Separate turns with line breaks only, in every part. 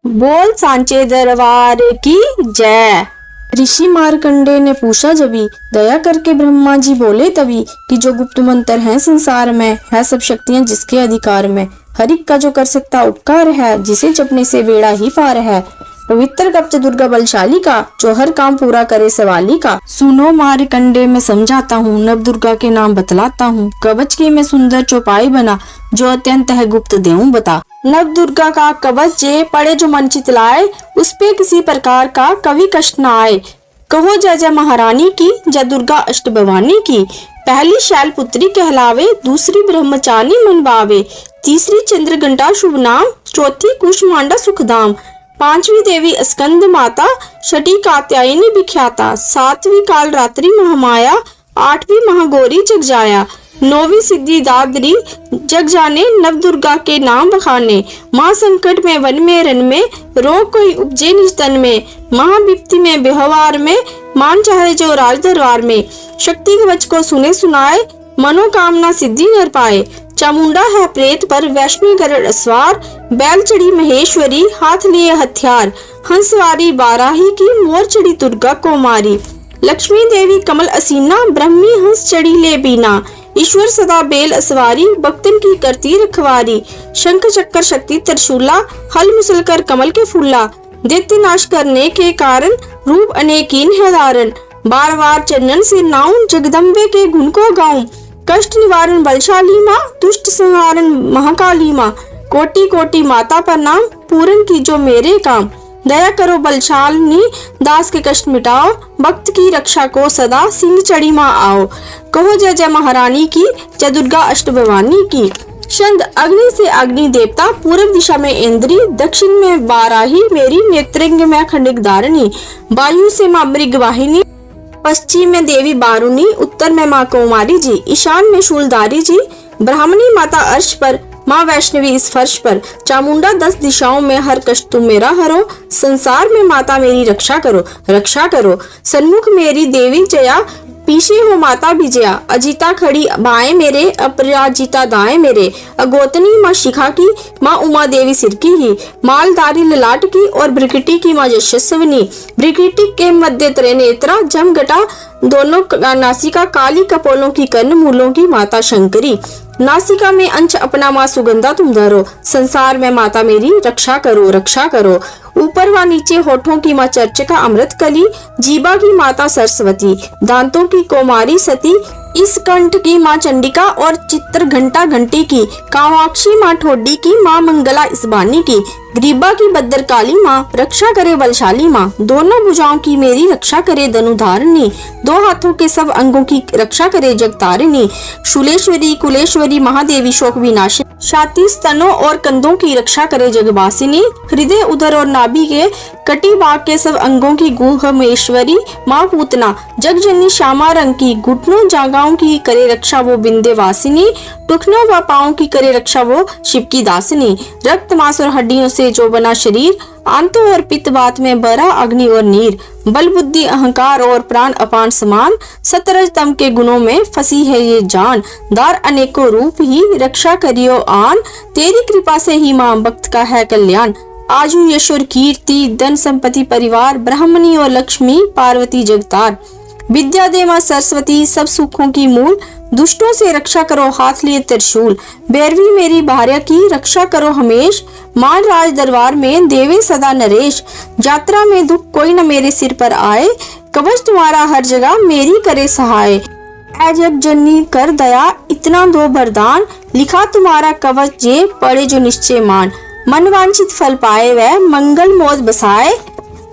बोल सांचे दरबार की जय। ऋषि मार्कंडे ने पूछा जभी, दया करके ब्रह्मा जी बोले तभी, कि जो गुप्त मंत्र है संसार में, है सब शक्तियां जिसके अधिकार में। हर एक का जो कर सकता उपकार है, जिसे जपने से बेड़ा ही पार है। पवित्र कवच दुर्गा बलशाली का, जो हर काम पूरा करे सवाली का। सुनो मार्कंडे मैं समझाता हूँ, नव दुर्गा के नाम बतलाता हूँ। कवच की मैं सुंदर चौपाई बना, जो अत्यंत है गुप्त देऊं बता। नव दुर्गा का कवच जे पड़े जो मन चितलाए, उस पे किसी प्रकार का कभी कष्ट न आए। कहो जय जय महारानी की, जय दुर्गा अष्ट भवानी की। पहली शैल पुत्री कहलावे, दूसरी ब्रह्मचारिणी मनवावे, तीसरी चंद्रघंटा शुभ नाम, चौथी कुष्मांडा सुखधाम, पांचवी देवी स्कंद माता, छठी कात्यायनी विख्याता, सातवीं काल रात्रि महामाया, आठवीं महागौरी जगजाया, नौवीं सिद्धि दादरी जग जाने, नव दुर्गा के नाम बखाने। माँ संकट में वन में रन में, रोग कोई उपजे निज तन में, महाविपत्ति में व्यवहार में, मान चाहे जो राज दरबार में। शक्ति कवच को सुने सुनाए, मनोकामना सिद्धि कर पाए। चामुंडा है प्रेत पर वैष्णवी गरुड़ सवार, बैल चढ़ी महेश्वरी हाथ लिए हथियार, हंसवारी बाराही की, मोर चढ़ी दुर्गा को मारी। लक्ष्मी देवी कमल असीना, ब्रह्मी हंस चढ़ी ले बीना, ईश्वर सदा बेल असवारी, भक्तन की करती रखवारी। शंख चक्कर शक्ति त्रिशूला, हल मुसल कर कमल के फूला, दैत्य नाश करने के कारण, रूप अनेकीन है धारण। बार बार चरणन से नाऊं, जगदम्बे के गुण को गाऊं। कष्ट निवारण बलशाली माँ, दुष्ट संहारण महाकाली माँ, कोटि कोटि माता प्रणाम, पूरन की जो मेरे काम। दया करो बलशालिनी, दास के कष्ट मिटाओ, भक्त की रक्षा को सदा सिंह चढ़ी माँ आओ। कहो जय जय महारानी की, जय दुर्गा अष्ट भवानी की। छंद अग्नि से अग्नि देवता, पूर्व दिशा में इंद्री, दक्षिण में बाराही मेरी, नेत्रंग में खंडिक धारणी, वायु से माँ मृग वाहिनी, पश्चिम में देवी बारुनी, उत्तर में माँ कुमारी जी, ईशान में शूलधारी जी, ब्राह्मणी माता अर्श पर, माँ वैष्णवी इस फर्श पर। चामुंडा 10 दिशाओं में, हर कष्ट तुम मेरा हरो, संसार में माता मेरी रक्षा करो, रक्षा करो। सन्मुख मेरी देवी जया, पीछे हो माता विजया, अजिता खड़ी बाएं मेरे, अपराजिता दाएं मेरे। अगोतनी माँ शिखा की, माँ उमा देवी सिर की ही, मालधारी ललाट की, और ब्रिकिटी की माँ यशस्विनी। ब्रिकिटी के मध्य त्रिनेत्रा, जमघटा दोनों नासिका, काली कपोलों की कर्ण, मूलों की माता शंकरी। नासिका में अंश अपना माँ सुगंधा तुम धरो, संसार में माता मेरी रक्षा करो, रक्षा करो। ऊपर व नीचे होठों की माँ चर्चिका अमृत कली, जीवा की माता सरस्वती, दांतों की कौमारी सती, इस कंठ की माँ चंडिका, और चित्र घंटा घंटी की, कामाक्षी माँ ठोडी की, माँ मंगला इसबानी की। ग्रीबा की बद्दर काली माँ, रक्षा करे बलशाली माँ, दोनों भुजाओं की मेरी रक्षा करे धनुधारिणी, दो हाथों के सब अंगों की रक्षा करे जगतारिणी। शूलेश्वरी कुलेश्वरी महादेवी शोक विनाशिनी, छाती स्तनों और कंधों की रक्षा करे जगवासिनी, हृदय उदर और नाभि के कटी भाग के सब अंगों की गुहमेश्वरी माँ पूतना, जगजननी श्यामा रंग की, घुटनों जांघाओं की करे रक्षा वो विंध्यवासिनी, टुकनों व पाँव की करे रक्षा वो शिव की दासिनी। रक्त मांस और हड्डियों से जो बना शरीर, आंतों और पित्त बात में बरा अग्नि और नीर, बल बुद्धि अहंकार और प्राण अपान समान, सतरज तम के गुणों में फंसी है ये जान। दार अनेकों रूप ही रक्षा करियो आन, तेरी कृपा से ही माँ भक्त का है कल्याण। आजू यशोर कीर्ति धन संपत्ति परिवार, ब्राह्मणी और लक्ष्मी पार्वती जगतार। विद्या दे माँ सरस्वती सब सुखों की मूल, दुष्टों से रक्षा करो हाथ लिए त्रिशूल। भैरवी मेरी भार्या की रक्षा करो हमेश, मान राज दरबार में देवे सदा नरेश। यात्रा में दुख कोई न मेरे सिर पर आए, कवच तुम्हारा हर जगह मेरी करे सहाय। ऐ जग जननी कर दया इतना दो वरदान, लिखा तुम्हारा कवच जे पड़े जो निश्चय मान। मन वांछित फल पाए वह मंगल मोद बसाए,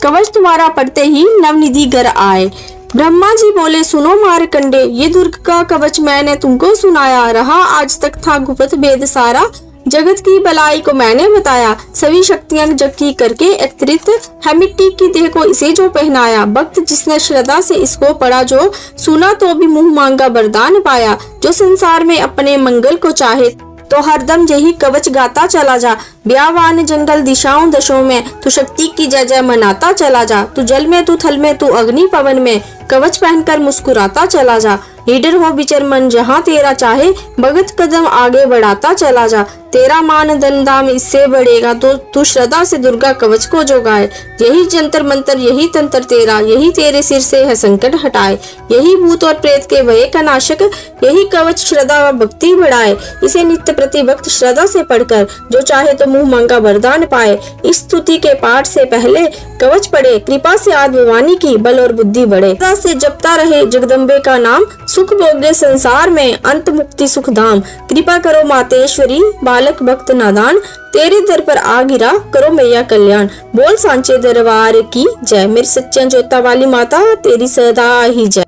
कवच तुम्हारा पढ़ते ही नवनिधि घर आए। ब्रह्मा जी बोले सुनो मार्कंडे, ये दुर्गा का कवच मैंने तुमको सुनाया, रहा आज तक था गुप्त वेद सारा, जगत की भलाई को मैंने बताया। सभी शक्तियां जग की करके एकत्रित है, मिट्टी की देह को इसे जो पहनाया। भक्त जिसने श्रद्धा से इसको पढ़ा, जो सुना तो भी मुंह मांगा वरदान पाया। जो संसार में अपने मंगल को चाहे, तो हरदम यही कवच गाता चला जा। ब्यावान जंगल दिशाओं दशों में, तू शक्ति की जय जय मनाता चला जा। तू जल में तू थल में तू अग्नि पवन में, कवच पहनकर मुस्कुराता चला जा। लीडर हो विचर मन जहाँ तेरा चाहे, भगत कदम आगे बढ़ाता चला जा। तेरा मान धन धाम इससे बढ़ेगा तो तू श्रद्धा से दुर्गा कवच को जो गाए। यही जंतर मंत्र यही तंत्र तेरा, यही तेरे सिर से है संकट हटाए। यही भूत और प्रेत के भय का नाशक, यही कवच श्रद्धा व भक्ति बढ़ाए। इसे नित्य प्रति भक्त श्रद्धा से पढ़कर जो चाहे तो मुंह मांगा वरदान पाए। इस स्तुति के पाठ से पहले कवच पढ़े, कृपा से आदि भवानी की बल और बुद्धि बढ़े। श्रद्धा से जपता रहे जगदम्बे का नाम, सुख भोगे संसार में अंत मुक्ति सुख धाम। कृपा करो मातेश्वरी बालक भक्त नादान, तेरे दर पर आ गिरा करो मैया कल्याण। बोल सांचे दरबार की जय, मेरी सच्चा जोता वाली माता तेरी सदा ही जय।